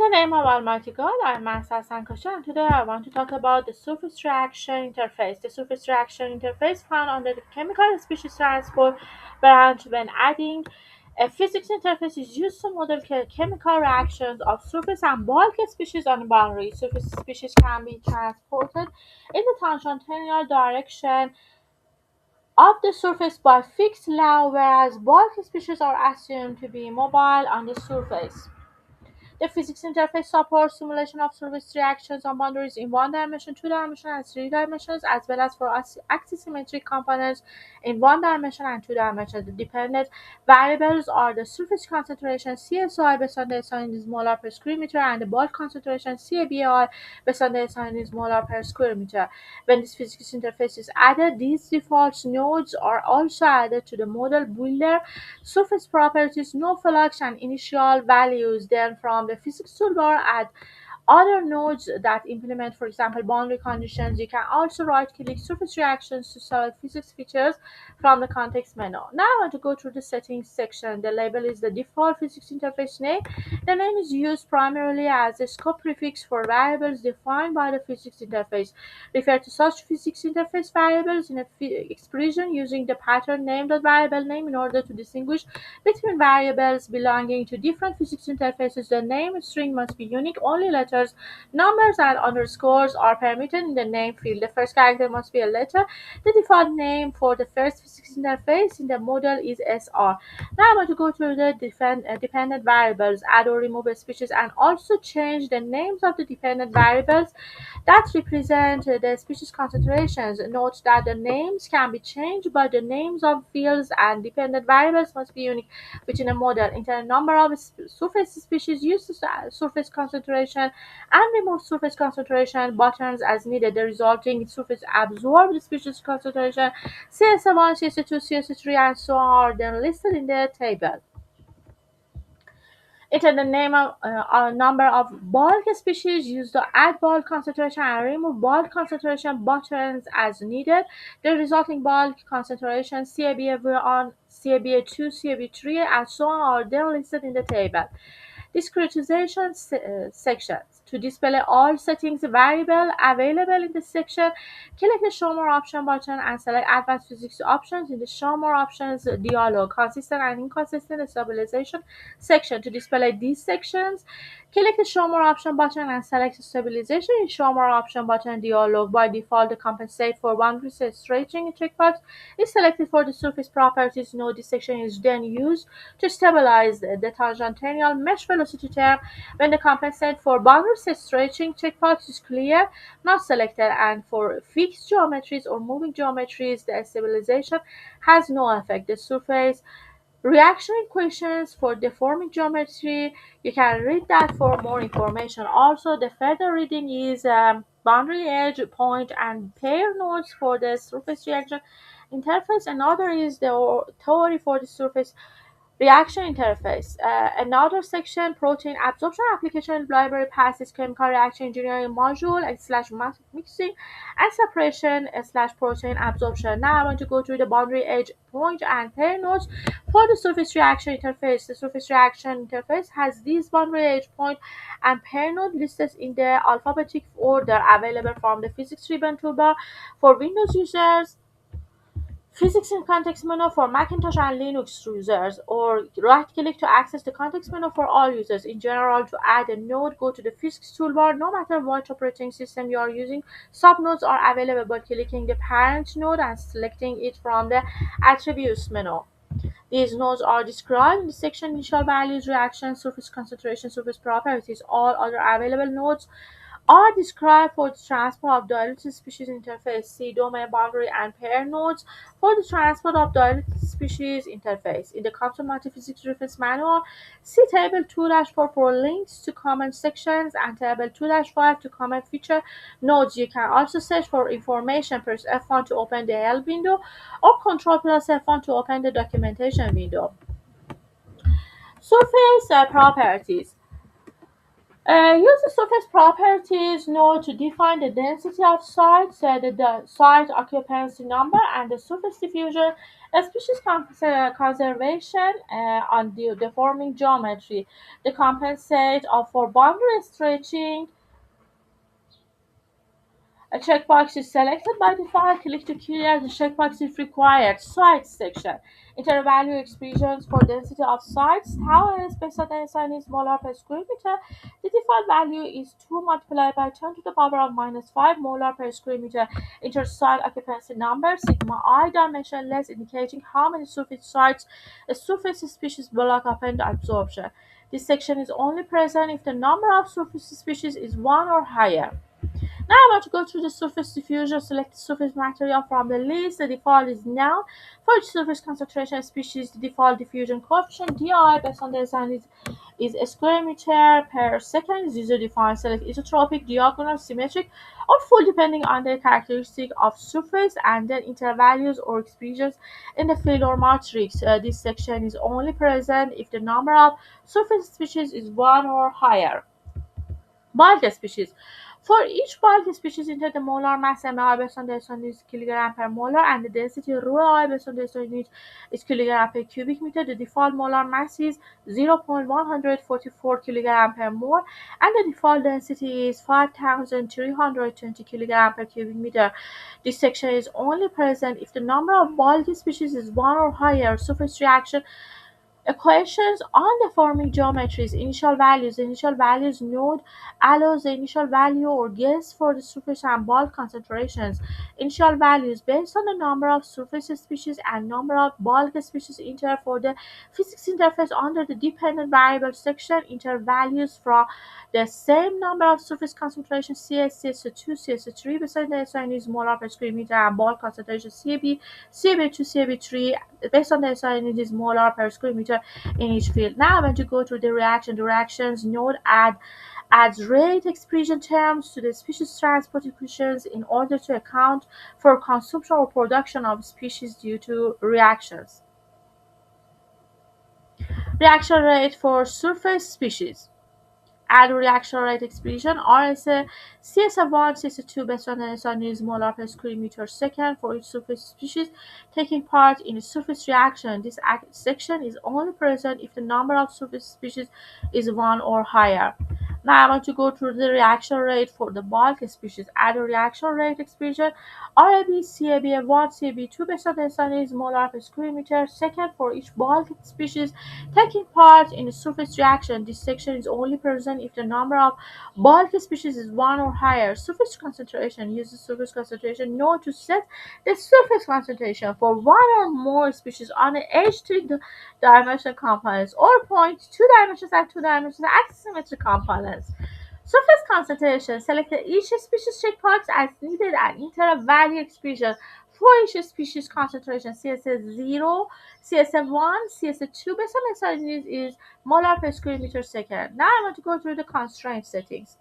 the name of Almighty God, I am Mahsa Sankosha, and today I want to talk about the surface reaction interface. The surface reaction interface found under the chemical species transport branch when adding a physics interface is used to model chemical reactions of surface and bulk species on the boundary. Surface species can be transported in the tangential direction of the surface by fixed law, whereas bulk species are assumed to be mobile on the surface. The physics interface supports simulation of surface reactions on boundaries in one dimension, two dimension, and three dimensions, as well as for axisymmetric components in one dimension and two dimensions. The dependent variables are the surface concentration CSI based on the SI in molar per square meter and the bulk concentration CABI based on the SI in molar per square meter. When this physics interface is added, these default nodes are also added to the model builder surface properties, no flux and initial values. Then from the physics toolbar, add other nodes that implement, for example, boundary conditions. You can also right-click surface reactions to select physics features from the context menu. Now I want to go through the settings section. The label is the default physics interface name. The name is used primarily as a scope prefix for variables defined by the physics interface. Refer to such physics interface variables in a expression using the pattern name.variable name in order to distinguish between variables belonging to different physics interfaces. The name string must be unique. Only letters, numbers, and underscores are permitted in the name field. The first character must be a letter. The default name for the first physics interface in the model is SR. Now I'm going to go to the dependent variables, add or remove species, and also change the names of the dependent variables that represent the species concentrations. Note that the names can be changed, but the names of fields and dependent variables must be unique within a model. Enter a number of surface species, use the surface concentration, and remove surface concentration buttons as needed. The resulting surface absorbed species concentration CS1, CS2, CS3, and so on are then listed in the table. Enter the name of a number of bulk species. Use the add bulk concentration and remove bulk concentration buttons as needed. The resulting bulk concentration CABA1, CABA2, CAB3, and so on are then listed in the table. Discretization sections. To display all settings variable available in the section, click the Show More option button and select Advanced Physics options in the Show More options dialog. Consistent and inconsistent stabilization section. To display these sections, click the Show More option button and select Stabilization in Show More option button dialog. By default, the Compensate for boundary stretching checkbox is selected for the surface properties node. This section is then used to stabilize the tangential mesh velocity term when the compensate for boundary stretching checkbox is clear, not selected, and for fixed geometries or moving geometries, the stabilization has no effect. The surface reaction equations for deforming geometry, you can read that for more information. Also, the further reading is boundary edge, point, and pair nodes for the surface reaction interface. Another is the theory for the surface reaction interface. Another section, protein absorption application library passes chemical reaction engineering module and slash mixing and separation slash protein absorption. Now I want to go through the boundary edge, point, and pair nodes for the surface reaction interface. The surface reaction interface has these boundary edge, point, and pair node listed in the alphabetic order available from the physics ribbon toolbar for Windows users, Physics in Context menu for Macintosh and Linux users, or right-click to access the context menu for all users. In general, to add a node, go to the Physics toolbar. No matter what operating system you are using, subnodes are available by clicking the parent node and selecting it from the Attributes menu. These nodes are described in the section Initial Values, Reaction, Surface Concentration, Surface Properties. All other available nodes are described for the transport of dilated species interface. See domain boundary and pair nodes for the transport of dilated species interface. In the Compton Multiphysics Reference Manual, see Table 2-4 for links to common sections and Table 2-5 to common feature nodes. You can also search for information. Press F1 to open the help window or Control plus F1 to open the documentation window. Surface properties. Use the surface properties node to define the density of sites, the site occupancy number, and the surface diffusion Species conservation on the deforming geometry. The compensate for boundary stretching. A checkbox is selected by default. Click to clear the checkbox if required. Sites section. Enter value expressions for density of sites. Towers based on the SI is molar per square meter. The default value is 2 multiplied by 10 to the power of minus 5 molar per square meter. Enter site occupancy number, sigma I dimensionless, indicating how many surface sites a surface species block upon absorption. This section is only present if the number of surface species is 1 or higher. Now I'm about to go through the surface diffusion. Select the surface material from the list. The default is now. For each surface concentration species, the default diffusion coefficient DI based on the design is a square meter per second. Is user defined. Select isotropic, diagonal, symmetric, or full depending on the characteristic of surface, and then enter values or expressions in the field or matrix. This section is only present if the number of surface species is 1 or higher. Bulk species. For each bulk species, enter the molar mass MI based on the SI unit kilogram per molar and the density ρI based on the SI unit is kilogram per cubic meter. The default molar mass is 0.144 kilogram per mole and the default density is 5,320 kilogram per cubic meter. This section is only present if the number of bulk species is 1 or higher. Surface reaction equations on the forming geometries. Initial values node allows the initial value or guess for the surface and bulk concentrations. Initial values based on the number of surface species and number of bulk species enter for the physics interface under the dependent variable section. Enter values from the same number of surface concentration CS, CS2, CS3 beside the SI is molar per square meter and bulk concentration CB, CB2, CB3 based on the SI unit is molar per square meter in each field. Now I'm going to go through the reaction. The reactions node adds rate expression terms to the species transport equations in order to account for consumption or production of species due to reactions. Reaction rate for surface species. Add reaction rate expression RSA CSF1 CSF2 based on the SI is molar per square meter second for each surface species taking part in a surface reaction. This section is only present if the number of surface species is 1 or higher. Now I want to go through the reaction rate for the bulk species. Add a reaction rate expression RAB CAB1 CAB2 based on the SI is molar per square meter second for each bulk species taking part in a surface reaction. This section is only present if the number of bulk species is 1 or higher. Surface concentration uses surface concentration node to set the surface concentration for one or more species on an H3 dimension components or point 2 dimensions and 2 dimensions axisymmetric components. Surface concentration. Select each species checkbox as needed and enter a value expression for each species concentration. CSS0, CSF1, CSF2 based on SI is molar per square meter second. Now I want to go through the constraint settings.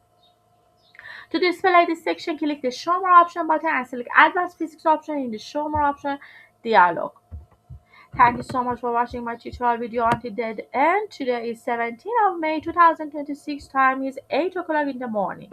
To display this section, click the Show More option button and select Advanced Physics option in the Show More option dialog. Thank you so much for watching my tutorial video until the end. Today is 17th of May 2026. Time is 8 o'clock in the morning.